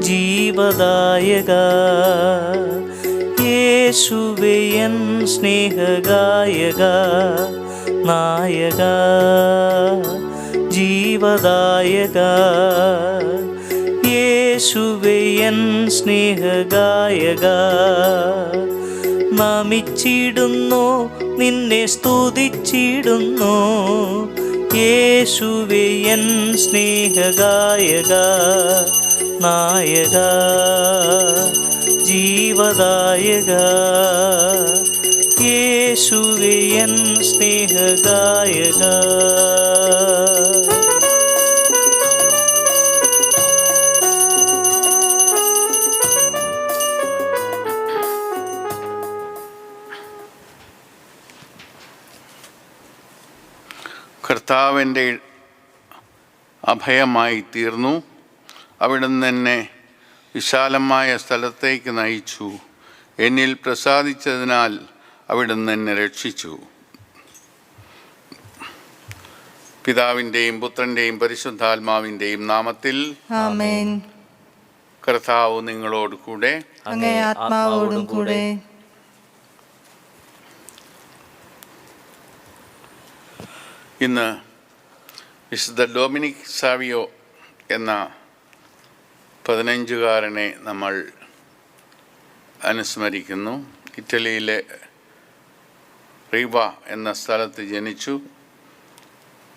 ജീവദായക യേശുവേ എൻ സ്നേഹഗായക നായക ജീവദായക യേശുവേ എൻ സ്നേഹഗായക നമിച്ചിടുന്നു നിന്നെ സ്തുതിച്ചിടുന്നു യേശുവേ എൻ സ്നേഹഗായക നായക ജീവദായക യേശുവേ എൻ സ്നേഹഗായക. കർത്താവിൻ്റെ അഭയമായി തീർന്നു. അവിടുന്ന് എന്നെ വിശാലമായ സ്ഥലത്തേക്ക് നയിച്ചു. എന്നിൽ പ്രസാദിച്ചതിനാൽ അവിടുന്ന് എന്നെ രക്ഷിച്ചു. പിതാവിൻ്റെയും പുത്രൻ്റെയും പരിശുദ്ധാത്മാവിൻ്റെയും നാമത്തിൽ ആമേൻ. കർത്താവ് നിങ്ങളോട് കൂടെ, അങ്ങേ ആത്മാവോടും കൂടെ. ഇന്ന് വിശുദ്ധ ഡൊമിനിക് സാവിയോ എന്ന 15-കാരനെ നമ്മൾ അനുസ്മരിക്കുന്നു. ഇറ്റലിയിലെ റീവ എന്ന സ്ഥലത്ത് ജനിച്ചു.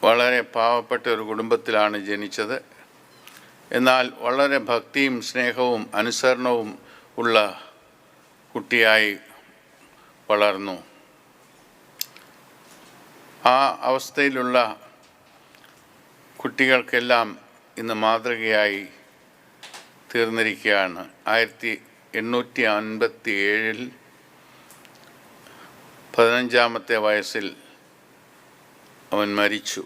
വളരെ പാവപ്പെട്ട ഒരു കുടുംബത്തിലാണ് ജനിച്ചത്. എന്നാൽ വളരെ ഭക്തിയും സ്നേഹവും അനുസരണവും ഉള്ള കുട്ടിയായി വളർന്നു. ആ അവസ്ഥയിലുള്ള കുട്ടികൾക്കെല്ലാം ഇന്ന് മാതൃകയായി തീർന്നിരിക്കുകയാണ്. 1857 15-ാമത്തെ വയസ്സിൽ അവൻ മരിച്ചു.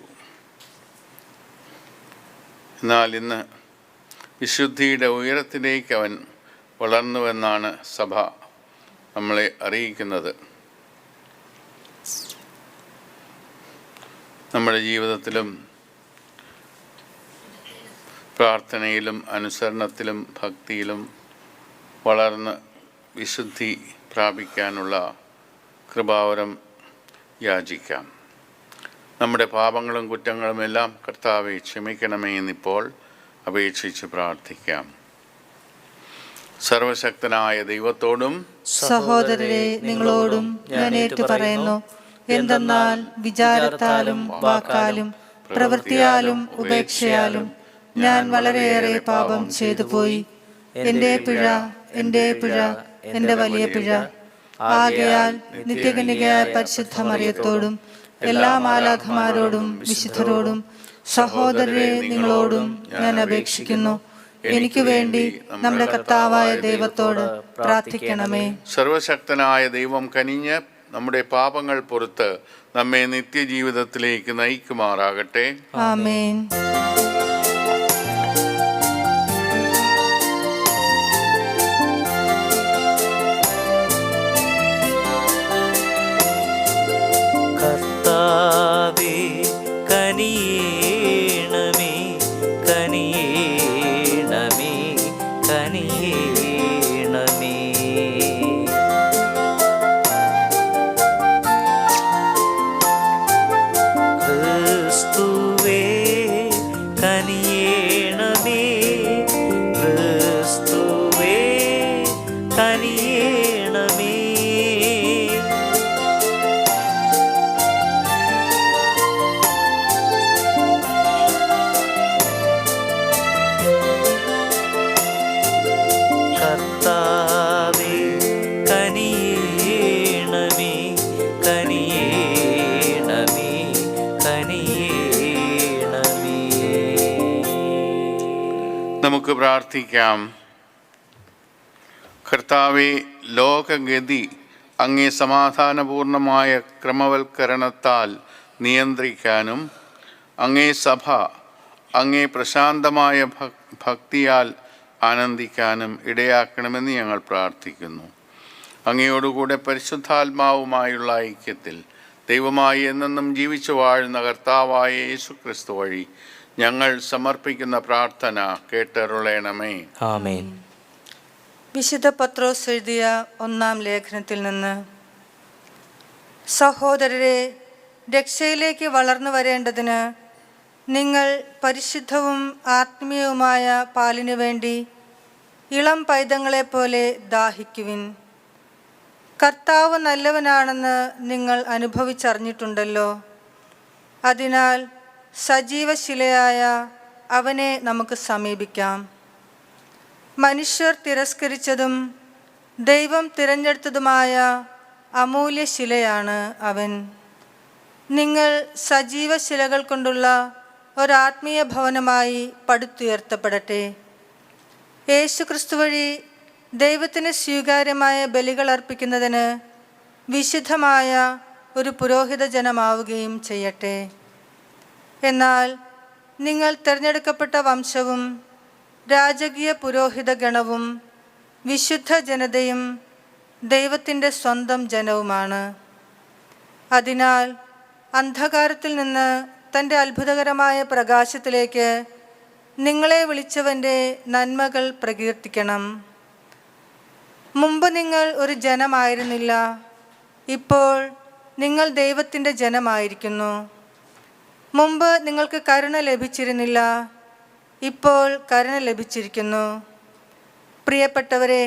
എന്നാൽ ഇന്ന് വിശുദ്ധിയുടെ ഉയരത്തിലേക്ക് അവൻ വളർന്നുവെന്നാണ് സഭ നമ്മളെ അറിയിക്കുന്നത്. നമ്മുടെ ജീവിതത്തിലും പ്രാർത്ഥനയിലും അനുസരണത്തിലും ഭക്തിയിലും വളർന്ന് വിശുദ്ധി പ്രാപിക്കാനുള്ള കൃപാവരം യാചിക്കാം. നമ്മുടെ പാപങ്ങളും കുറ്റങ്ങളും എല്ലാം കർത്താവെ ക്ഷമിക്കണമേ എന്നിപ്പോൾ അപേക്ഷിച്ച് പ്രാർത്ഥിക്കാം. സർവശക്തനായ ദൈവത്തോടും സഹോദരരെ നിങ്ങളോടും ഞാൻ ഏറ്റുപറയുന്നു. എന്തെന്നാൽ വിചാരത്താലും വാക്കാലും പ്രവൃത്തിയാലും ഉപേക്ഷയാലും ഞാൻ വളരെയേറെ പാപം ചെയ്തു പോയി. എൻ്റെ പിഴ, എൻ്റെ പിഴ, എൻ്റെ വലിയ പിഴ. ആകയാൽ നിത്യകന്യകയായ പരിശുദ്ധ മറിയത്തോടും എല്ലാ മാലാഖമാരോടും വിശുദ്ധരോടും സഹോദരരെ നിങ്ങളോടും ഞാൻ അപേക്ഷിക്കുന്നു, എനിക്ക് വേണ്ടി നമ്മുടെ കർത്താവായ ദൈവത്തോട് പ്രാർത്ഥിക്കണമേ. സർവശക്തനായ ദൈവം കനിഞ്ഞ് നമ്മുടെ പാപങ്ങൾ പുറത്ത് നമ്മെ നിത്യജീവിതത്തിലേക്ക് നയിക്കുമാറാകട്ടെ. ആമേൻ. കർത്താവേ കനിയേണമേ, കനിയേണമേ, കനിയേണമേ. ക്രിസ്തുവേ കനിയേണമേ, ക്രിസ്തുവേ കനിയേണമേ. കർത്താവേ കനിയേണമേ, കനിയേണമേ, കനിയേണമേ. നമുക്ക് പ്രാർത്ഥിക്കാം. കർത്താവേ, ലോകഗതി അങ്ങേ സമാധാനപൂർണമായ ക്രമവൽക്കരണത്താൽ നിയന്ത്രിക്കാനും അങ്ങേ സഭ അങ്ങേ പ്രശാന്തമായ ഭക്തിയാൽ ആനന്ദിക്കാനും ഇടയാക്കണമെന്ന് ഞങ്ങൾ പ്രാർത്ഥിക്കുന്നു. അങ്ങയോടുകൂടെ പരിശുദ്ധാത്മാവുമായുള്ള ഐക്യത്തിൽ ദൈവമായി എന്നെന്നും ജീവിച്ചു വാഴുന്ന കർത്താവായ യേശു ക്രിസ്തു വഴി ഞങ്ങൾ സമർപ്പിക്കുന്ന പ്രാർത്ഥന കേട്ടരുളേണമേ. ആമേൻ. വിശുദ്ധ പത്രോസ് എഴുതിയ 1-ാം ലേഖനത്തിൽ നിന്ന്: സഹോദരരെ, രക്ഷയിലേക്ക് വളർന്നു വരേണ്ടതിന് നിങ്ങൾ പരിശുദ്ധവും ആത്മീയവുമായ പാലിനു വേണ്ടി ഇളം പൈതങ്ങളെപ്പോലെ ദാഹിക്കുവിൻ. കർത്താവ് നല്ലവനാണെന്ന് നിങ്ങൾ അനുഭവിച്ചറിഞ്ഞിട്ടുണ്ടല്ലോ. അതിനാൽ സജീവശിലയായ അവനെ നമുക്ക് സമീപിക്കാം. മനുഷ്യർ തിരസ്കരിച്ചതും ദൈവം തിരഞ്ഞെടുത്തതുമായ അമൂല്യശിലയാണ് അവൻ. നിങ്ങൾ സജീവശിലകൾ കൊണ്ടുള്ള ഒരാത്മീയ ഭവനമായി പടുത്തുയർത്തപ്പെടട്ടെ. യേശുക്രിസ്തു വഴി ദൈവത്തിന് സ്വീകാര്യമായ ബലികൾ അർപ്പിക്കുന്നതിന് വിശുദ്ധമായ ഒരു പുരോഹിത ജനമാവുകയും ചെയ്യട്ടെ. എന്നാൽ നിങ്ങൾ തിരഞ്ഞെടുക്കപ്പെട്ട വംശവും രാജകീയ പുരോഹിത ഗണവും വിശുദ്ധ ജനതയും ദൈവത്തിൻ്റെ സ്വന്തം ജനവുമാണ്. അതിനാൽ അന്ധകാരത്തിൽ നിന്ന് തൻ്റെ അത്ഭുതകരമായ പ്രകാശത്തിലേക്ക് നിങ്ങളെ വിളിച്ചവൻ്റെ നന്മകൾ പ്രകീർത്തിക്കണം. മുമ്പ് നിങ്ങൾ ഒരു ജനമായിരുന്നില്ല, ഇപ്പോൾ നിങ്ങൾ ദൈവത്തിൻ്റെ ജനമായിരിക്കുന്നു. മുമ്പ് നിങ്ങൾക്ക് കരുണ ലഭിച്ചിരുന്നില്ല, ഇപ്പോൾ കരുണ ലഭിച്ചിരിക്കുന്നു. പ്രിയപ്പെട്ടവരെ,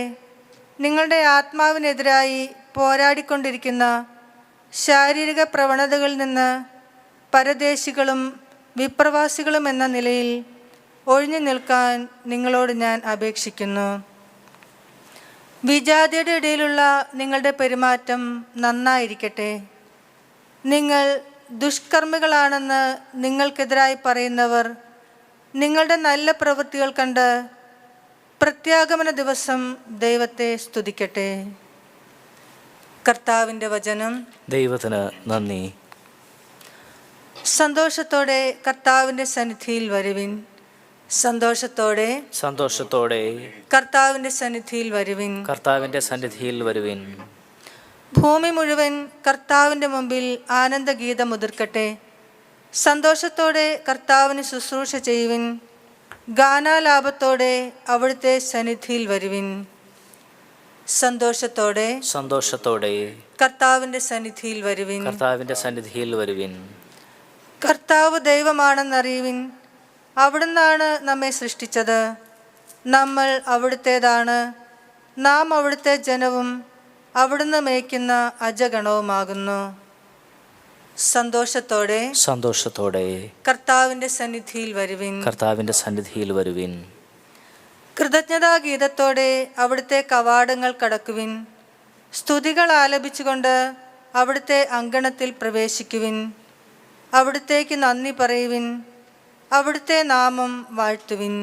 നിങ്ങളുടെ ആത്മാവിനെതിരായി പോരാടിക്കൊണ്ടിരിക്കുന്ന ശാരീരിക പ്രവണതകളിൽ നിന്ന് പരദേശികളും വിപ്രവാസികളും എന്ന നിലയിൽ ഒഴിഞ്ഞു നിൽക്കാൻ നിങ്ങളോട് ഞാൻ അപേക്ഷിക്കുന്നു. വിജാതിയുടെ ഇടയിലുള്ള നിങ്ങളുടെ പെരുമാറ്റം നന്നായിരിക്കട്ടെ. നിങ്ങൾ ദുഷ്കർമ്മികളാണെന്ന് നിങ്ങൾക്കെതിരായി പറയുന്നവർ നിങ്ങളുടെ നല്ല പ്രവൃത്തികൾ കണ്ട് പ്രത്യാഗമന ദിവസം ദൈവത്തെ സ്തുതിക്കട്ടെ. കർത്താവിൻ്റെ വചനം. ദൈവത്തിന് നന്ദി. സന്തോഷത്തോടെ കർത്താവിൻ്റെ സന്നിധിയിൽ വരുവിൻ. സന്തോഷത്തോടെ സന്തോഷത്തോടെ കർത്താവിൻ്റെ സന്നിധിയിൽ വരുവിൻ. കർത്താവിൻ്റെ സന്നിധിയിൽ വരുവിൻ. ഭൂമി മുഴുവൻ കർത്താവിൻ്റെ മുമ്പിൽ ആനന്ദഗീതം ഉതിർക്കട്ടെ. സന്തോഷത്തോടെ കർത്താവിന് ശുശ്രൂഷ ചെയ്യുവിൻ. ഗാനാലാപത്തോടെ അവിടുത്തെ സന്നിധിയിൽ വരുവിൻ. സന്തോഷത്തോടെ സന്തോഷത്തോടെ കർത്താവിൻ്റെ സന്നിധിയിൽ വരുവിൻ. കർത്താവിൻ്റെ സന്നിധിയിൽ വരുവിൻ. കർത്താവ് ദൈവമാണെന്നറിയുവിൻ. അവിടുന്നാണ് നമ്മെ സൃഷ്ടിച്ചത്. നമ്മൾ അവിടുത്തേതാണ്. നാം അവിടുത്തെ ജനവും അവിടുന്ന് മേയ്ക്കുന്ന അജഗണവുമാകുന്നു. സന്തോഷത്തോടെ സന്തോഷത്തോടെ കർത്താവിൻ്റെ സന്നിധിയിൽ വരുവിൻ. കർത്താവിൻ്റെ സന്നിധിയിൽ വരുവിൻ. കൃതജ്ഞതാഗീതത്തോടെ അവിടുത്തെ കവാടങ്ങൾ കടക്കുവിൻ. സ്തുതികൾ ആലപിച്ചുകൊണ്ട് അവിടുത്തെ അങ്കണത്തിൽ പ്രവേശിക്കുവിൻ. അവിടുത്തേക്ക് നന്ദി പറയുവിൻ. അവിടുത്തെ നാമം വാഴ്ത്തുവിൻ.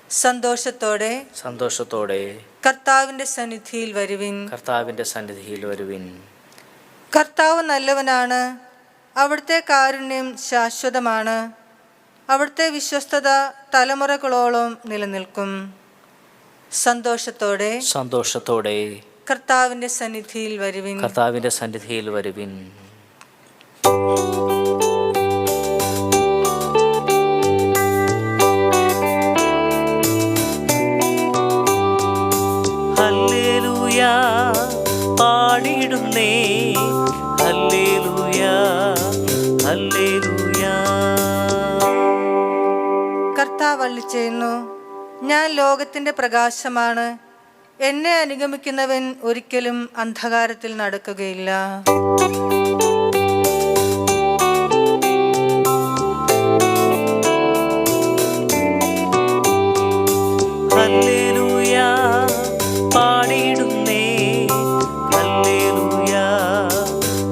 സന്തോഷത്തോടെ സന്തോഷത്തോടെ കർത്താവിൻ്റെ സന്നിധിയിൽ വരുവിൻ. കർത്താവിൻ്റെ സന്നിധിയിൽ വരുവിൻ. കർത്താവ് നല്ലവനാണ്. അവിടുത്തെ കാരുണ്യം ശാശ്വതമാണ്. അവിടുത്തെ വിശ്വസ്തത തലമുറകളോളം നിലനിൽക്കും. സന്തോഷത്തോടെ സന്തോഷത്തോടെ കർത്താവിൻ്റെ സന്നിധിയിൽ വരുവിൻ. കർത്താവിൻ്റെ സന്നിധിയിൽ വരുവിൻ. ഹല്ലേലൂയ പാടിടുന്നേ, ഹല്ലേലൂയ ഹല്ലേലൂയ. കർത്താവ് അരുളിച്ചെയ്യുന്നു, ഞാൻ ലോകത്തിൻ്റെ പ്രകാശമാണ്. എന്നെ അനുഗമിക്കുന്നവൻ ഒരിക്കലും അന്ധകാരത്തിൽ നടക്കുകയില്ല. ഹല്ലേലൂയ പാടിടുന്നേ, ഹല്ലേലൂയ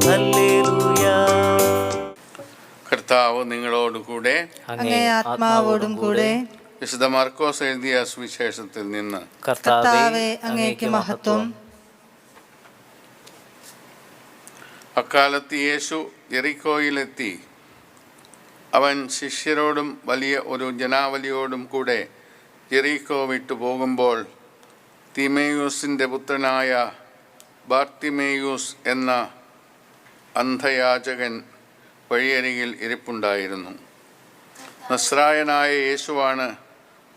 ഹല്ലേലൂയ. കർത്താവ് നിങ്ങളോടുകൂടെ, അങ്ങേ ആത്മാവോടും കൂടെ. വിശുദ്ധ മാർക്കോസ് എഴുതിയ സുവിശേഷത്തിൽ നിന്ന്. കർത്താവേ, അങ്ങേക്ക് മഹത്വം. അക്കാലത്ത് യേശു യെരിക്കോയിലെത്തി. അവൻ ശിഷ്യരോടും വലിയ ഒരു ജനാവലിയോടും കൂടെ യെരിക്കോ വിട്ടു പോകുമ്പോൾ തിമേയൂസിൻ്റെ പുത്രനായ ബാർത്തിമേയൂസ് എന്ന അന്ധയാചകൻ വഴിയരികിൽ ഇരിപ്പുണ്ടായിരുന്നു. നസ്രായനായ യേശുവാണ്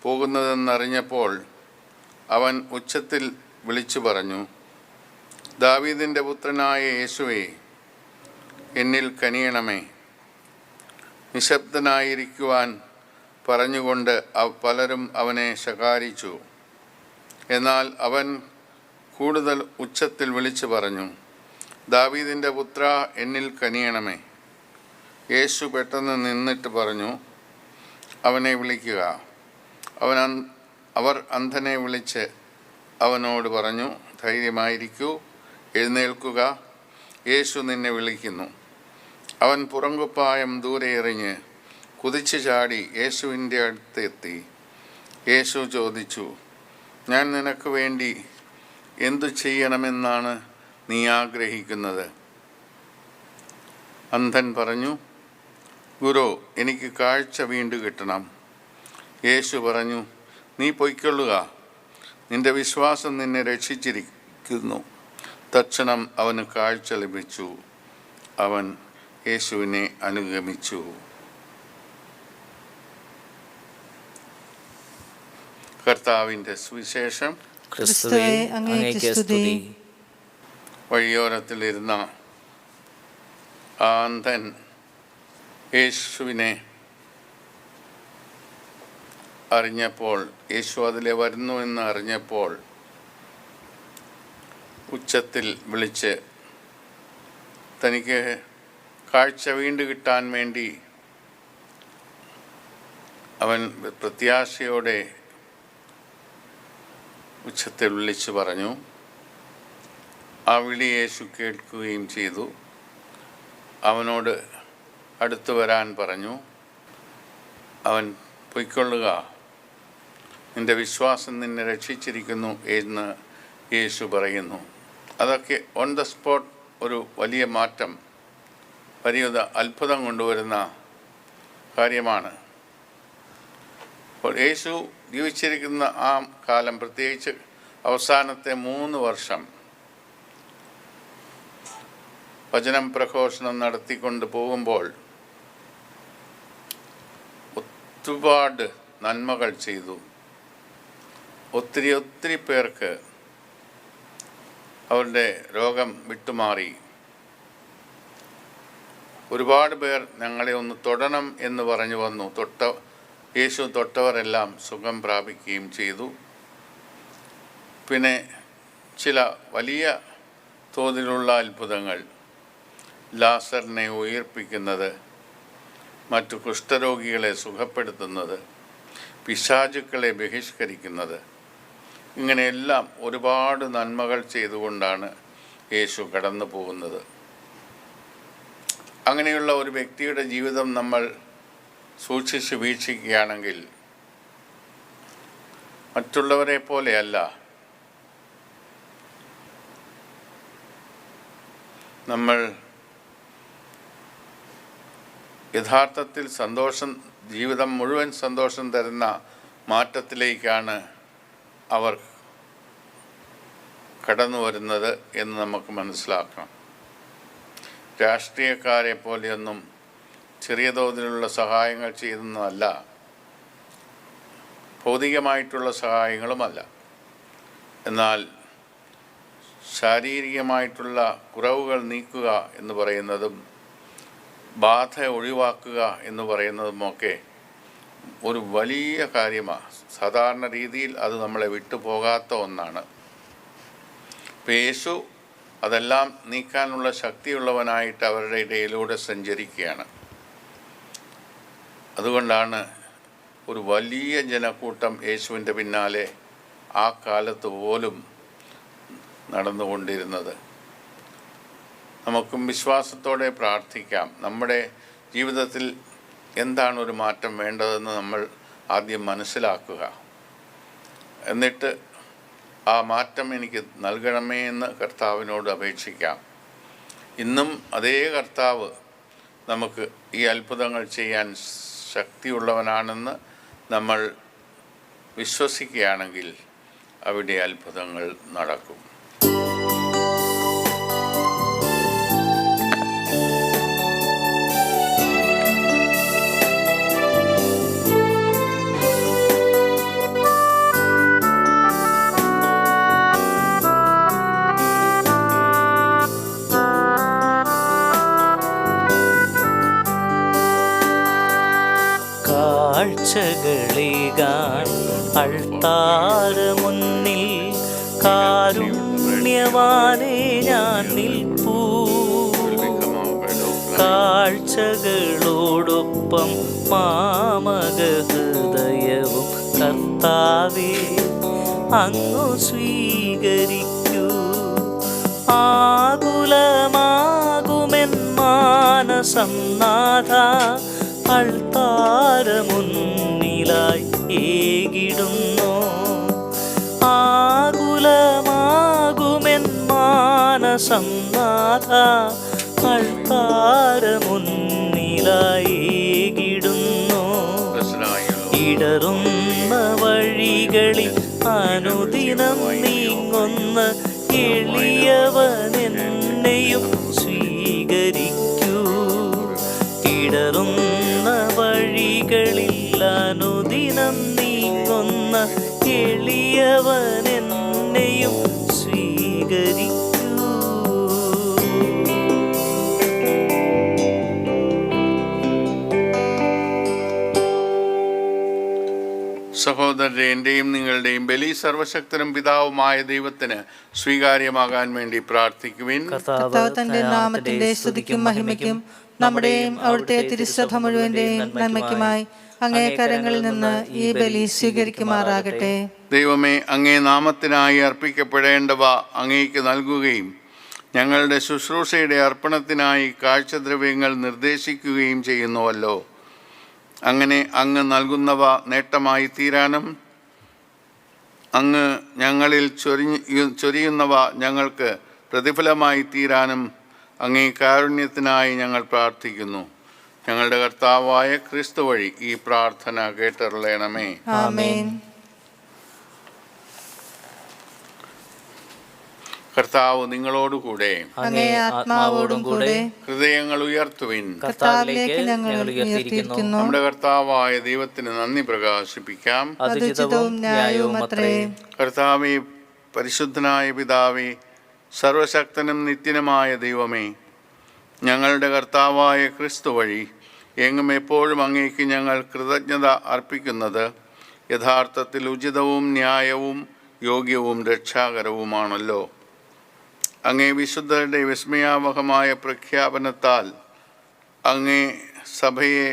പോകുന്നതെന്നറിഞ്ഞപ്പോൾ അവൻ ഉച്ചത്തിൽ വിളിച്ചു പറഞ്ഞു, ദാവീദിൻ്റെ പുത്രനായ യേശുവേ, എന്നിൽ കനിയണമേ. നിശബ്ദനായിരിക്കുവാൻ പറഞ്ഞുകൊണ്ട് പലരും അവനെ ശകാരിച്ചു. എന്നാൽ അവൻ കൂടുതൽ ഉച്ചത്തിൽ വിളിച്ചു പറഞ്ഞു, ദാവീദിൻ്റെ പുത്ര, എന്നിൽ കനിയണമേ. യേശു പെട്ടെന്ന് നിന്നിട്ട് പറഞ്ഞു, അവനെ വിളിക്കുക. അവർ അന്ധനെ വിളിച്ച് അവനോട് പറഞ്ഞു, ധൈര്യമായിരിക്കൂ, എഴുന്നേൽക്കുക, യേശു നിന്നെ വിളിക്കുന്നു. അവൻ പുറങ്കുപ്പായം ദൂരെ എറിഞ്ഞ് കുതിച്ചു ചാടി യേശുവിൻ്റെ അടുത്തെത്തി. യേശു ചോദിച്ചു, ഞാൻ നിനക്ക് വേണ്ടി എന്തു ചെയ്യണമെന്നാണ് നീ ആഗ്രഹിക്കുന്നത്? അന്ധൻ പറഞ്ഞു, ഗുരു, എനിക്ക് കാഴ്ച വീണ്ടും കിട്ടണം. യേശു പറഞ്ഞു, നീ പൊയ്ക്കൊള്ളുക, നിന്റെ വിശ്വാസം നിന്നെ രക്ഷിച്ചിരിക്കുന്നു. തക്ഷണം അവന് കാഴ്ച ലഭിച്ചു. അവൻ യേശുവിനെ അനുഗമിച്ചു. കർത്താവിൻ്റെ സുവിശേഷം. ക്രിസ്തുവേ, അങ്ങേക്ക് സ്തുതി. വഴിയോരത്തിലിരുന്ന ആ അന്ധൻ യേശുവിനെ അറിഞ്ഞപ്പോൾ, യേശു അതിലെ വരുന്നുവെന്ന് അറിഞ്ഞപ്പോൾ ഉച്ചത്തിൽ വിളിച്ച് തനിക്ക് കാഴ്ച വീണ്ടും കിട്ടാൻ വേണ്ടി അവൻ പ്രത്യാശയോടെ ഉച്ചത്തിൽ വിളിച്ചു പറഞ്ഞു. ആ വിളി യേശു കേൾക്കുകയും ചെയ്തു. അവനോട് അടുത്തു വരാൻ പറഞ്ഞു. അവൻ പൊയ്ക്കൊള്ളുക, നിൻ്റെ വിശ്വാസം നിന്നെ രക്ഷിച്ചിരിക്കുന്നു എന്ന് യേശു പറയുന്നു. അതൊക്കെ ഓൺ ദ സ്പോട്ട് ഒരു വലിയ മാറ്റം, വലിയ അത്ഭുതം കൊണ്ടുവരുന്ന കാര്യമാണ്. അപ്പോൾ യേശു ജീവിച്ചിരിക്കുന്ന ആ കാലം, പ്രത്യേകിച്ച് അവസാനത്തെ 3 വർഷം വചനം പ്രഘോഷണം നടത്തിക്കൊണ്ട് പോകുമ്പോൾ ഒരുപാട് നന്മകൾ ചെയ്തു. ഒത്തിരി പേർക്ക് അവരുടെ രോഗം വിട്ടുമാറി. ഒരുപാട് പേർ ഞങ്ങളെ ഒന്ന് തൊടണം എന്ന് പറഞ്ഞു വന്നു. യേശു തൊട്ടവരെല്ലാം സുഖം പ്രാപിക്കുകയും ചെയ്തു. പിന്നെ ചില വലിയ തോതിലുള്ള അത്ഭുതങ്ങൾ, ലാസറിനെ ഉയർപ്പിക്കുന്നത്, മറ്റു കുഷ്ഠരോഗികളെ സുഖപ്പെടുത്തുന്നത്, പിശാചുക്കളെ ബഹിഷ്കരിക്കുന്നത്, ഇങ്ങനെയെല്ലാം ഒരുപാട് നന്മകൾ ചെയ്തുകൊണ്ടാണ് യേശു കടന്നു പോകുന്നത്. അങ്ങനെയുള്ള ഒരു വ്യക്തിയുടെ ജീവിതം നമ്മൾ സൂക്ഷിച്ച് വീക്ഷിക്കുകയാണെങ്കിൽ മറ്റുള്ളവരെ പോലെയല്ല. നമ്മൾ യഥാർത്ഥത്തിൽ ജീവിതം മുഴുവൻ സന്തോഷം തരുന്ന മാറ്റത്തിലേക്കാണ് അവർ കടന്നു വരുന്നത് എന്ന് നമുക്ക് മനസ്സിലാക്കണം. രാഷ്ട്രീയക്കാരെ പോലെയൊന്നും ചെറിയ തോതിലുള്ള സഹായങ്ങൾ ചെയ്യുന്നതല്ല, ഭൗതികമായിട്ടുള്ള സഹായങ്ങളുമല്ല. എന്നാൽ ശാരീരികമായിട്ടുള്ള കുറവുകൾ നീക്കുക എന്ന് പറയുന്നതും ബാധ ഒഴിവാക്കുക എന്ന് പറയുന്നതുമൊക്കെ ഒരു വലിയ കാര്യമാണ്. സാധാരണ രീതിയിൽ അത് നമ്മളെ വിട്ടുപോകാത്ത ഒന്നാണ്. യേശു അതെല്ലാം നീക്കാനുള്ള ശക്തിയുള്ളവനായിട്ട് അവരുടെ ഇടയിലൂടെ സഞ്ചരിക്കുകയാണ്. അതുകൊണ്ടാണ് ഒരു വലിയ ജനക്കൂട്ടം യേശുവിൻ്റെ പിന്നാലെ ആ കാലത്ത് പോലും നടന്നുകൊണ്ടിരുന്നത്. നമുക്കും വിശ്വാസത്തോടെ പ്രാർത്ഥിക്കാം. നമ്മുടെ ജീവിതത്തിൽ എന്താണ് ഒരു മാറ്റം വേണ്ടതെന്ന് നമ്മൾ ആദ്യം മനസ്സിലാക്കുക. എന്നിട്ട് ആ മാറ്റം എനിക്ക് നൽകണമേ എന്ന് കർത്താവിനോട് അപേക്ഷിക്കാം. ഇന്നും അതേ കർത്താവ് നമുക്ക് ഈ അത്ഭുതങ്ങൾ ചെയ്യാൻ ശക്തിയുള്ളവനാണെന്ന് നമ്മൾ വിശ്വസിക്കുകയാണെങ്കിൽ അവിടെ അത്ഭുതങ്ങൾ നടക്കും. കാഴ്ചകളേകാൻ അൾത്താര മുന്നിൽ കാരുണ്യവാനേ ഞാൻ നിൽപ്പൂ. കാഴ്ചകളോടൊപ്പം മാമക ഹൃദയവും കർത്താവേ അങ്ങു സ്വീകരിക്കൂ. ആകുലമാകുമെൻ മാനസം നാഥ അൾത്താര മുന്നിലായി ഏകിടുന്നു. ആകുലമാകുമെൻ മാനസം നാഥ അൾത്താര മുന്നിലായി ഏകിടുന്നു. ഇടറുന്ന വഴികളിൽ അനുദിനം നീങ്ങുന്ന എളിയവനെന്നെയും സ്വീകരിക്കൂ. ഇടറുന്ന വഴികളിൽ അനുദിനം നീങ്ങുന്ന എളിയവനെന്നെയും സ്വീകരിക്കൂ. സഹോദരരെ, എൻ്റെയും നിങ്ങളുടെയും ബലി സർവശക്തനും പിതാവുമായ ദൈവത്തിന് സ്വീകാര്യമാകാൻ വേണ്ടി പ്രാർത്ഥിക്കുവിൻ. കർത്താവ് തന്റെ നാമത്തിന്റെ സ്തുതിക്കും മഹിമയ്ക്കും നമ്മുടെയും അവിടുത്തെ തിരുസഭ മുഴുവന്റെയും നന്മയ്ക്കുമായി അങ്ങേ കരങ്ങളിൽ നിന്ന് ഈ ബലി സ്വീകരിക്കുമാറാകട്ടെ. ദൈവമേ, അങ്ങേ നാമത്തിനായി അർപ്പിക്കപ്പെടേണ്ടവ അങ്ങേക്ക് നൽകുകയും ഞങ്ങളുടെ ശുശ്രൂഷയുടെ അർപ്പണത്തിനായി കാഴ്ചദ്രവ്യങ്ങൾ നിർദ്ദേശിക്കുകയും ചെയ്യുന്നുവല്ലോ. അങ്ങനെ അങ്ങ് നൽകുന്നവ നേട്ടമായി തീരാനും അങ്ങ് ഞങ്ങളിൽ ചൊരിയുന്നവ ഞങ്ങൾക്ക് പ്രതിഫലമായി തീരാനും അങ്ങേ കാരുണ്യത്തിനായി ഞങ്ങൾ പ്രാർത്ഥിക്കുന്നു. ഞങ്ങളുടെ കർത്താവായ ക്രിസ്തു വഴി ഈ പ്രാർത്ഥന കേട്ടരുളണമേ. ആമേൻ. കർത്താവ് നിങ്ങളോടുകൂടെ, അങ്ങേ ആത്മാവോടും കൂടെ. ഹൃദയങ്ങൾ ഉയർത്തുവിൻ. കർത്താവിലേക്ക് ഞങ്ങൾ ഉയർത്തിയിരിക്കുന്നു. നമ്മുടെ കർത്താവായ ദൈവത്തിന് നന്ദി പ്രകാശിപ്പിക്കാം. അതുചിതവും ന്യായവും അത്രേ. കർത്താവേ, പരിശുദ്ധനായ പിതാവേ, സർവശക്തനും നിത്യനുമായ ദൈവമേ, ഞങ്ങളുടെ കർത്താവായ ക്രിസ്തു വഴി എങ്ങും എപ്പോഴും അങ്ങേക്ക് ഞങ്ങൾ കൃതജ്ഞത അർപ്പിക്കുന്നത് യഥാർത്ഥത്തിൽ ഉചിതവും ന്യായവും യോഗ്യവും രക്ഷാകരവുമാണല്ലോ. അങ്ങേ വിശുദ്ധരുടെ വിസ്മയാവഹമായ പ്രഖ്യാപനത്താൽ അങ്ങേ സഭയെ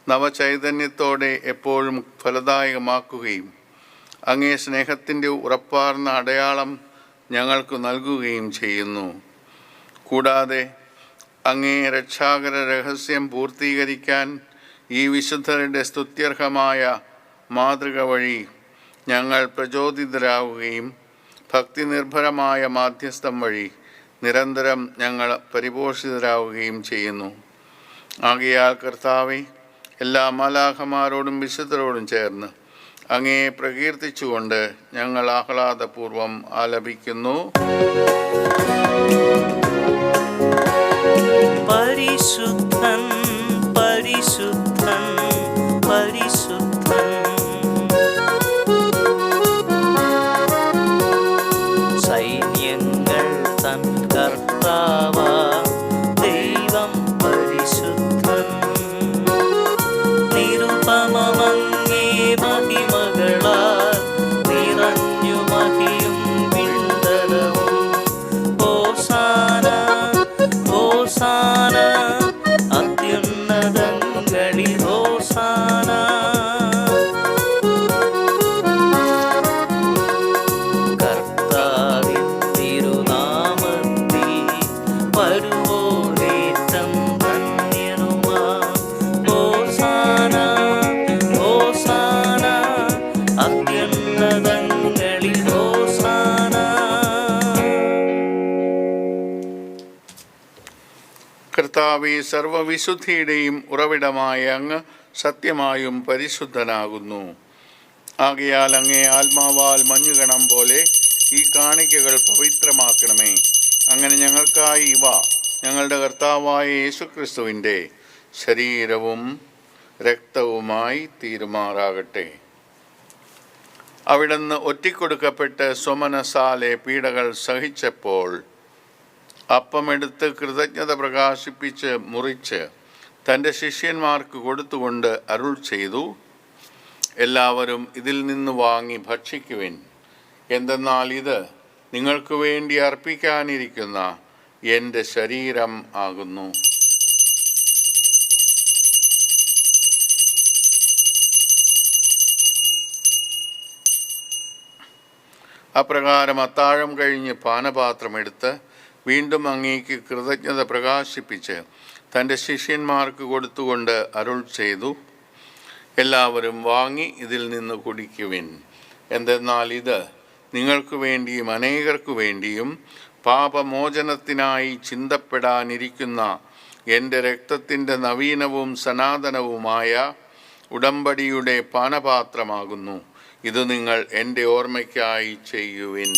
നവചൈതന്യത്തോടെ എപ്പോഴും ഫലദായകമാക്കുകയും അങ്ങേ സ്നേഹത്തിൻ്റെ ഉറപ്പാർന്ന അടയാളം ഞങ്ങൾക്ക് നൽകുകയും ചെയ്യുന്നു. കൂടാതെ അങ്ങേ രക്ഷാകര രഹസ്യം പൂർത്തീകരിക്കാൻ ഈ വിശുദ്ധരുടെ സ്തുത്യർഹമായ മാതൃക വഴി ഞങ്ങൾ പ്രചോദിതരാകുകയും ഭക്തി നിർഭരമായ മാധ്യസ്ഥം വഴി നിരന്തരം ഞങ്ങൾ പരിപോഷിതരാകുകയും ചെയ്യുന്നു. ആകയാൽ കർത്താവേ, എല്ലാ മാലാഖമാരോടും വിശുദ്ധരോടും ചേർന്ന് അങ്ങയെ പ്രകീർത്തിച്ചുകൊണ്ട് ഞങ്ങൾ ആഹ്ലാദപൂർവം ആലപിക്കുന്നു. പരിശുദ്ധൻ പരിശുദ്ധൻ പരിശുദ്ധൻ, സൈന്യങ്ങൾ തൻ കർത്താവാ ദൈവം പരിശുദ്ധൻ. നിരുപമമങ്ങേ മഹിമകളാൽ നിറഞ്ഞു മഹിയും വിണ്ടലവും. ഹോസാന ഹോസാന അത്യുന്നതങ്ങളിൽ ഹോസാന. കർത്താവിൻ തിരുനാമത്തിൽ വരുവോരേറ്റം ധന്യനുമാ. ഹോസാന ഹോസാന അത്യുന്നതങ്ങളിൽ ഹോസാന. കർത്താവേ, സർവവിശുദ്ധിയുടെയും ഉറവിടമായ അങ്ങ് സത്യമായും പരിശുദ്ധനാകുന്നു. ആകയാൽ അങ്ങേ ആത്മാവാൽ മഞ്ഞുകണം പോലെ ഈ കാണിക്കകൾ പവിത്രമാക്കണമേ. അങ്ങനെ ഞങ്ങൾക്കായി ഇവ ഞങ്ങളുടെ കർത്താവായ യേശുക്രിസ്തുവിൻ്റെ ശരീരവും രക്തവുമായി തീരുമാറാകട്ടെ. അവിടുന്ന് ഒറ്റിക്കൊടുക്കപ്പെട്ട് സ്വമനസാലെ പീഡകൾ സഹിച്ചപ്പോൾ അപ്പമെടുത്ത് കൃതജ്ഞത പ്രകാശിപ്പിച്ച് മുറിച്ച് തൻ്റെ ശിഷ്യന്മാർക്ക് കൊടുത്തുകൊണ്ട് അരുൾ ചെയ്തു, എല്ലാവരും ഇതിൽ നിന്ന് വാങ്ങി ഭക്ഷിക്കുവിൻ. എന്തെന്നാൽ ഇത് നിങ്ങൾക്ക് വേണ്ടി അർപ്പിക്കാനിരിക്കുന്ന എൻ്റെ ശരീരം ആകുന്നു. അപ്രകാരം അത്താഴം കഴിഞ്ഞ് പാനപാത്രമെടുത്ത് വീണ്ടും അങ്ങേക്ക് കൃതജ്ഞത പ്രകാശിപ്പിച്ച് തൻ്റെ ശിഷ്യന്മാർക്ക് കൊടുത്തുകൊണ്ട് അരുൾ ചെയ്തു, എല്ലാവരും വാങ്ങി ഇതിൽ നിന്ന് കുടിക്കുവിൻ. എന്തെന്നാൽ ഇത് നിങ്ങൾക്ക് വേണ്ടിയും അനേകർക്കു വേണ്ടിയും പാപമോചനത്തിനായി ചിന്തപ്പെടാനിരിക്കുന്ന എൻ്റെ രക്തത്തിൻ്റെ നവീനവും സനാതനവുമായ ഉടമ്പടിയുടെ പാനപാത്രമാകുന്നു. ഇത് നിങ്ങൾ എൻ്റെ ഓർമ്മയ്ക്കായി ചെയ്യുവിൻ.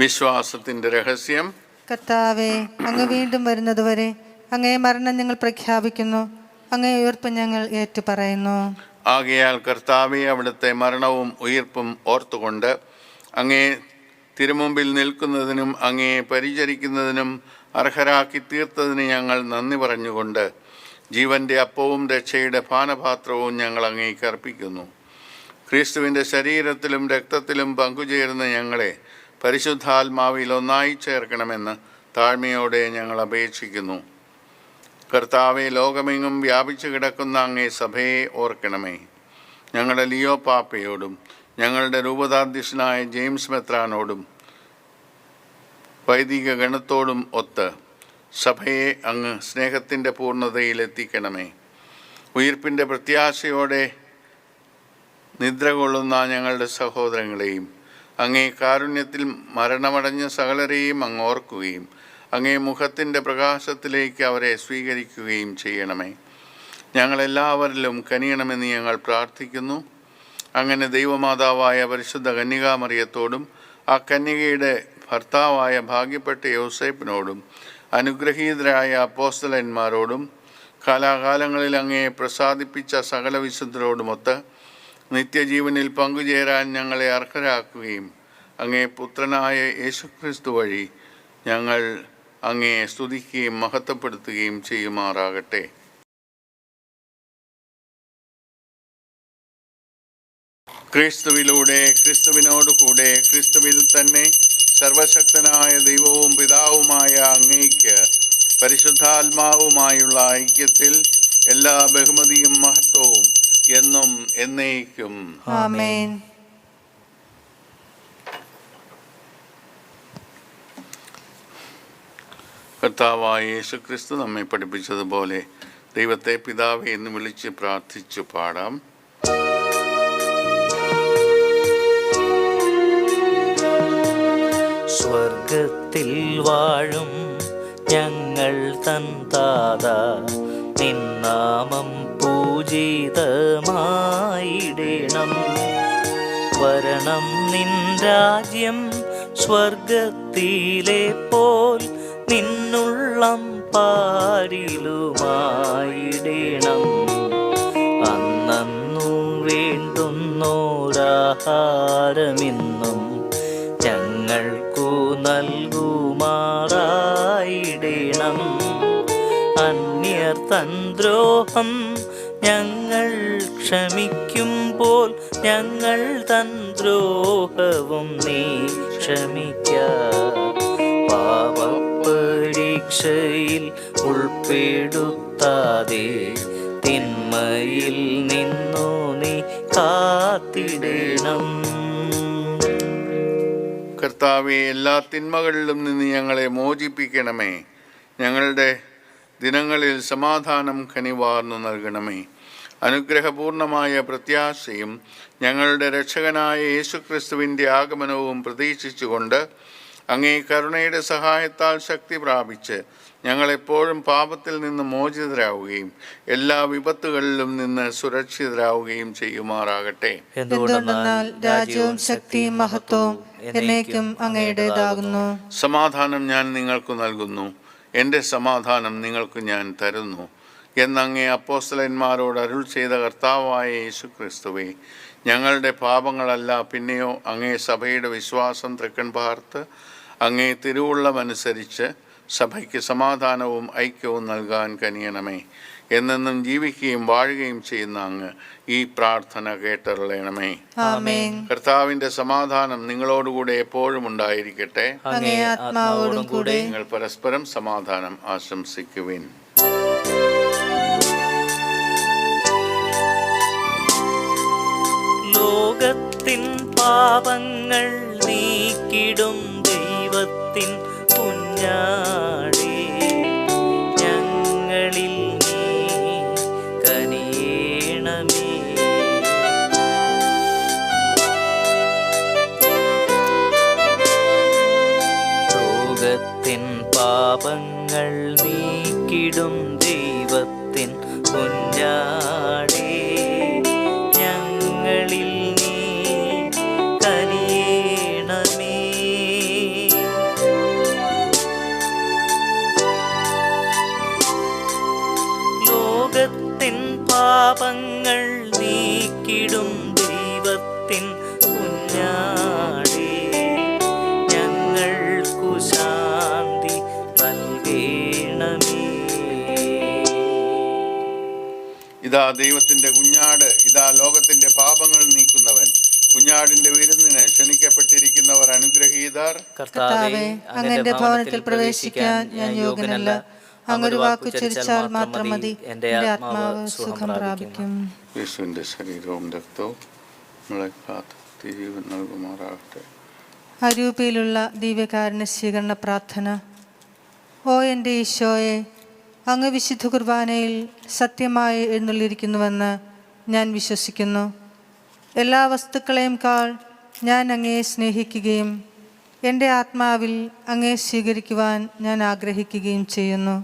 വിശ്വാസത്തിൻ്റെ രഹസ്യം. കർത്താവേ, അങ്ങ് വീണ്ടും വരുന്നതുവരെ അങ്ങേ മരണം ഞങ്ങൾ പ്രഖ്യാപിക്കുന്നു, അങ്ങേ ഉയർപ്പ് ഞങ്ങൾ ഏറ്റുപറയുന്നു. ആകയാൽ കർത്താവെ, അവിടുത്തെ മരണവും ഉയിർപ്പും ഓർത്തുകൊണ്ട് അങ്ങേ തിരുമുമ്പിൽ നിൽക്കുന്നതിനും അങ്ങയെ പരിചരിക്കുന്നതിനും അർഹരാക്കി തീർത്തതിന് ഞങ്ങൾ നന്ദി പറഞ്ഞുകൊണ്ട് ജീവൻ്റെ അപ്പവും രക്ഷയുടെ പാനപാത്രവും ഞങ്ങൾ അങ്ങേക്ക് അർപ്പിക്കുന്നു. ക്രിസ്തുവിൻ്റെ ശരീരത്തിലും രക്തത്തിലും പങ്കുചേരുന്ന ഞങ്ങളെ പരിശുദ്ധാത്മാവിൽ ഒന്നായി ചേർക്കണമെന്ന് താഴ്മയോടെ ഞങ്ങൾ അപേക്ഷിക്കുന്നു. കർത്താവെ, ലോകമെങ്ങും വ്യാപിച്ചു കിടക്കുന്ന അങ്ങേ സഭയെ ഓർക്കണമേ. ഞങ്ങളുടെ ലിയോ പാപ്പയോടും ഞങ്ങളുടെ രൂപതാധ്യക്ഷനായ ജെയിംസ് മെത്രാനോടും വൈദിക ഗണത്തോടും ഒത്ത് സഭയെ അങ്ങ് സ്നേഹത്തിൻ്റെ പൂർണ്ണതയിലെത്തിക്കണമേ. ഉയിർപ്പിൻ്റെ പ്രത്യാശയോടെ നിദ്ര കൊള്ളുന്ന ഞങ്ങളുടെ സഹോദരങ്ങളെയും അങ്ങേ കാരുണ്യത്തിൽ മരണമടഞ്ഞ സകലരെയും അങ്ങ് ഓർക്കുകയും അങ്ങേ മുഖത്തിൻ്റെ പ്രകാശത്തിലേക്ക് അവരെ സ്വീകരിക്കുകയും ചെയ്യണമേ. ഞങ്ങളെല്ലാവരിലും കനിയണമെന്ന് ഞങ്ങൾ പ്രാർത്ഥിക്കുന്നു. അങ്ങനെ ദൈവമാതാവായ പരിശുദ്ധ കന്യകാമറിയത്തോടും ആ കന്യകയുടെ ഭർത്താവായ ഭാഗ്യപ്പെട്ട യോസേപ്പിനോടും അനുഗ്രഹീതരായ അപ്പോസ്തലന്മാരോടും കാലാകാലങ്ങളിൽ അങ്ങയെ പ്രസാദിപ്പിച്ച സകല വിശുദ്ധരോടുമൊത്ത് നിത്യജീവനിൽ പങ്കുചേരാൻ ഞങ്ങളെ അർഹരാക്കുകയും അങ്ങേ പുത്രനായ യേശുക്രിസ്തു വഴി ഞങ്ങൾ അങ്ങയെ സ്തുതിക്കുകയും മഹത്വപ്പെടുത്തുകയും ചെയ്യുമാറാകട്ടെ. ക്രിസ്തുവിലൂടെ, ക്രിസ്തുവിനോടുകൂടെ, ക്രിസ്തുവിൽ തന്നെ സർവശക്തനായ ദൈവവും പിതാവുമായ അങ്ങേക്ക് പരിശുദ്ധാത്മാവുമായുള്ള ഐക്യത്തിൽ എല്ലാ ബഹുമതിയും മഹത്വവും എന്നും എന്നേക്കും ആമേൻ. കർത്താവായ യേശുക്രിസ്തു നമ്മെ പഠിപ്പിച്ചതുപോലെ ദൈവത്തെ പിതാവേ എന്ന് വിളിച്ച് പ്രാർത്ഥിച്ചു പാടാം. സ്വർഗത്തിൽ വാഴും ഞങ്ങൾ തൻ താതാ, നിന്നാമം പൂജിതമായിടണം. വരണം നിൻ രാജ്യം, സ്വർഗത്തിലെ പോൽ നിന്നുള്ളം പാരിലുമായിടണം. അന്നു വേണ്ടുന്നോരാഹാരമിന്നും ഞങ്ങൾക്കു നൽകുമാറായിടണം. അന്യർ തൻ ദ്രോഹം ഞങ്ങൾ ക്ഷമിക്കുമ്പോൾ ഞങ്ങൾ തൻ ദ്രോഹവും നീ ക്ഷമിക്ക. പാപപരീക്ഷയിൽ ഉൾപ്പെടുത്താതെ തിന്മയിൽ നിന്നു നീ കാത്തിടണം. കർത്താവെ, എല്ലാ തിന്മകളിലും നിന്ന് ഞങ്ങളെ മോചിപ്പിക്കണമേ. ഞങ്ങളുടെ ദിനങ്ങളിൽ സമാധാനം കനിവാർന്നു നൽകണമേ. അനുഗ്രഹപൂർണമായ പ്രത്യാശയും ഞങ്ങളുടെ രക്ഷകനായ യേശുക്രിസ്തുവിൻ്റെ ആഗമനവും പ്രതീക്ഷിച്ചുകൊണ്ട് അങ്ങേ കരുണയുടെ സഹായത്താൽ ശക്തി പ്രാപിച്ച് ഞങ്ങളെപ്പോഴും പാപത്തിൽ നിന്ന് മോചിതരാവുകയും എല്ലാ വിപത്തുകളിലും നിന്ന് സുരക്ഷിതരാവുകയും ചെയ്യുമാറാകട്ടെ. എന്തുകൊണ്ടെന്നാൽ രാജ്യവും ശക്തിയും മഹത്വവും എന്നേക്കും അങ്ങയുടേതാകുന്നു. സമാധാനം ഞാൻ നിങ്ങൾക്ക് നൽകുന്നു, എൻ്റെ സമാധാനം നിങ്ങൾക്ക് ഞാൻ തരുന്നു എന്നങ്ങേ അപ്പോസ്തലന്മാരോട് അരുൾ ചെയ്ത കർത്താവായ യേശുക്രിസ്തുവേ, ഞങ്ങളുടെ പാപങ്ങളല്ല പിന്നെയോ അങ്ങേ സഭയുടെ വിശ്വാസം തൃക്കൺ പാർത്ത് അങ്ങേ തിരുവുള്ളമനുസരിച്ച് സഭയ്ക്ക് സമാധാനവും ഐക്യവും നൽകാൻ കനിയണമേ. എന്നെന്നും ജീവിക്കുകയും വാഴുകയും ചെയ്യുന്ന അങ്ങ് ഈ പ്രാർത്ഥന കേട്ടരുളണമേ. ആമേൻ. കർത്താവിൻ്റെ സമാധാനം നിങ്ങളോടുകൂടെ എപ്പോഴും ഉണ്ടായിരിക്കട്ടെ. അങ്ങേ ആത്മാവോടും കൂടെ. നിങ്ങൾ പരസ്പരം സമാധാനം ആശംസിക്കുവിൻ. ലോകത്തിൻ പാപങ്ങൾ നീക്കിടും ദൈവത്തിൻ കുഞ്ഞാടേ, ഞങ്ങളിൽ നീ കനിയണമേ. ലോകത്തിൻ പാപങ്ങൾ നീക്കിടും ദൈവത്തിൻ കുഞ്ഞാടേ, ഞങ്ങളിൽ നീ കനിയണമേ. ലോകത്തിൻ പാപങ്ങൾ നീക്കിടും ദൈവത്തിൻ കുഞ്ഞാടേ, ഞങ്ങൾക്കു ശാന്തി നൽകണമേ. ഇതാ ദൈവത്തിൻ്റെ കുഞ്ഞാട്, ഇതാ ലോകത്തിൻ്റെ പാപങ്ങൾ നീക്കുന്നവൻ. കുഞ്ഞാടിൻ്റെ വിരുന്നിന് ക്ഷണിക്കപ്പെട്ടിരിക്കുന്നവർ അനുഗ്രഹീതർ. കർത്താവേ, അങ്ങയുടെ ഭവനത്തിൽ പ്രവേശിക്കാൻ ഞാൻ യോഗ്യനല്ല. അങ്ങൊരു വാക്കു ചരിച്ചാൽ മാത്രം മതി, എൻ്റെ ആത്മാവ് സുഖം പ്രാപിക്കും. യേശുവിൻ്റെ ശരീരവും രക്തവും നമ്മളെ കാത്ത് ജീവൻ നൽകുമാറാകട്ടെ. അരൂപിയിലുള്ള ദിവ്യകാരുണ്യ സ്വീകരണ പ്രാർത്ഥന. ഓ എൻ്റെ ഈശോയെ, അങ്ങ് വിശുദ്ധ കുർബാനയിൽ സത്യമായി എഴുന്നള്ളിയിരിക്കുന്നുവെന്ന് ഞാൻ വിശ്വസിക്കുന്നു. എല്ലാ വസ്തുക്കളെയും കാൾ ഞാൻ അങ്ങയെ സ്നേഹിക്കുകയും എൻ്റെ ആത്മാവിൽ അങ്ങയെ സ്വീകരിക്കുവാൻ ഞാൻ ആഗ്രഹിക്കുകയും ചെയ്യുന്നു.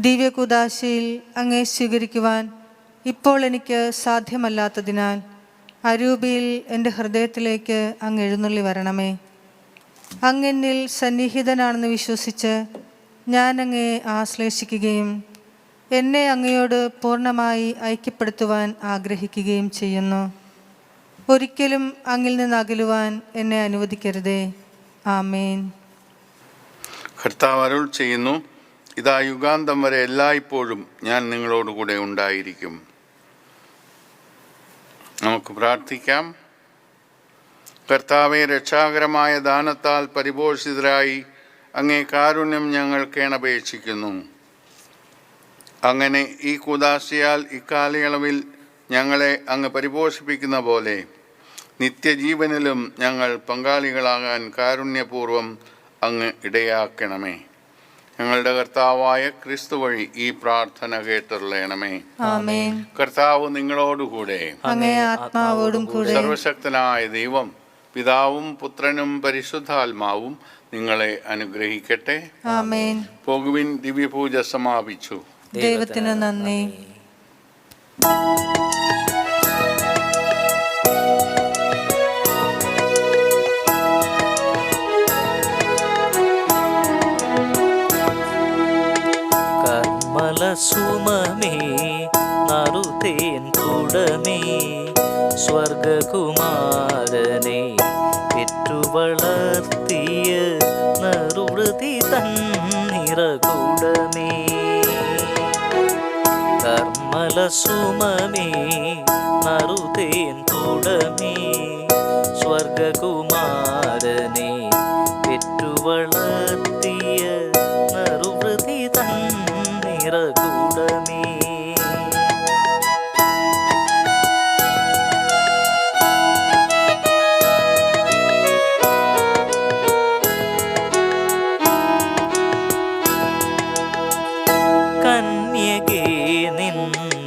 ദിവ്യകൂദാശയിൽ അങ്ങയെ സ്വീകരിക്കുവാൻ ഇപ്പോൾ എനിക്ക് സാധ്യമല്ലാത്തതിനാൽ അരൂപിയിൽ എൻ്റെ ഹൃദയത്തിലേക്ക് അങ്ങ് എഴുന്നള്ളി വരണമേ. അങ്ങെന്നിൽ സന്നിഹിതനാണെന്ന് വിശ്വസിച്ച് ഞാൻ അങ്ങയെ ആശ്ലേഷിക്കുകയും എന്നെ അങ്ങയോട് പൂർണ്ണമായി ഐക്യപ്പെടുത്തുവാൻ ആഗ്രഹിക്കുകയും ചെയ്യുന്നു. ഒരിക്കലും അങ്ങിൽ നിന്ന് അകലുവാൻ എന്നെ അനുവദിക്കരുതേ. ആമേൻ. കർത്താവ് അരുൾ ചെയ്യുന്നു, ഇതാ യുഗാന്തം വരെ എല്ലായ്പ്പോഴും ഞാൻ നിങ്ങളോടുകൂടെ ഉണ്ടായിരിക്കും. നമുക്ക് പ്രാർത്ഥിക്കാം. കർത്താവെ, രക്ഷാകരമായ ദാനത്താൽ പരിപോഷിതരായി അങ്ങേ കാരുണ്യം ഞങ്ങൾ കേണപേക്ഷിക്കുന്നു. അങ്ങനെ ഈ കൂദാശയാൽ ഇക്കാലയളവിൽ ഞങ്ങളെ അങ്ങ് പരിപോഷിപ്പിക്കുന്ന പോലെ നിത്യജീവനിലും ഞങ്ങൾ പങ്കാളികളാകാൻ കാരുണ്യപൂർവം അങ്ങ് ഇടയാക്കണമേ. ഞങ്ങളുടെ കർത്താവായ ക്രിസ്തു വഴി ഈ പ്രാർത്ഥന കേട്ടരുളണമേ. ആമേൻ. കർത്താവ് നിങ്ങളോടുകൂടെ. അങ്ങേ ആത്മാവോടും കൂടെ. സർവശക്തനായ ദൈവം പിതാവും പുത്രനും പരിശുദ്ധാത്മാവും നിങ്ങളെ അനുഗ്രഹിക്കട്ടെ. ആമേൻ. പോകുവിൻ, ദിവ്യപൂജ സമാപിച്ചു. ദൈവത്തിന് നന്ദി. സുമമേ നറുതേൻ കുടമേ സ്വർഗകുമാരനെ പെറ്റുവളർത്തിയ നറുവൃതി തന്നിറകുടമേ കർമ്മല സുമമേ നറുതേൻ കുടമേ സ്വർഗകുമാരനെ പെറ്റുവളർത്തിയ നറുവൃതി തന്നിറകുടമേ കന്യകേ നിന്നുദരത്തിലല്ലേ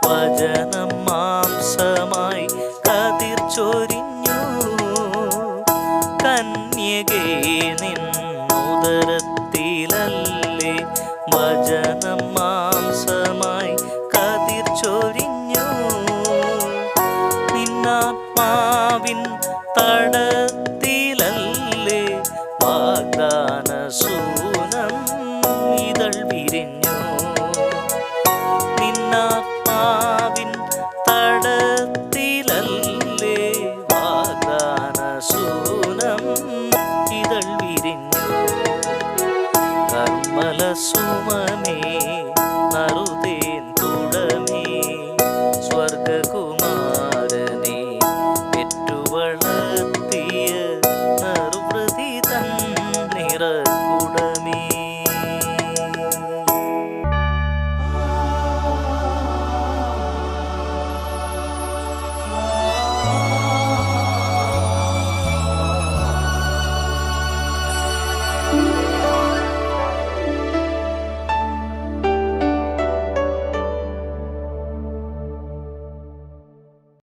വചനം മാംസമായി കതിർ ചൊരി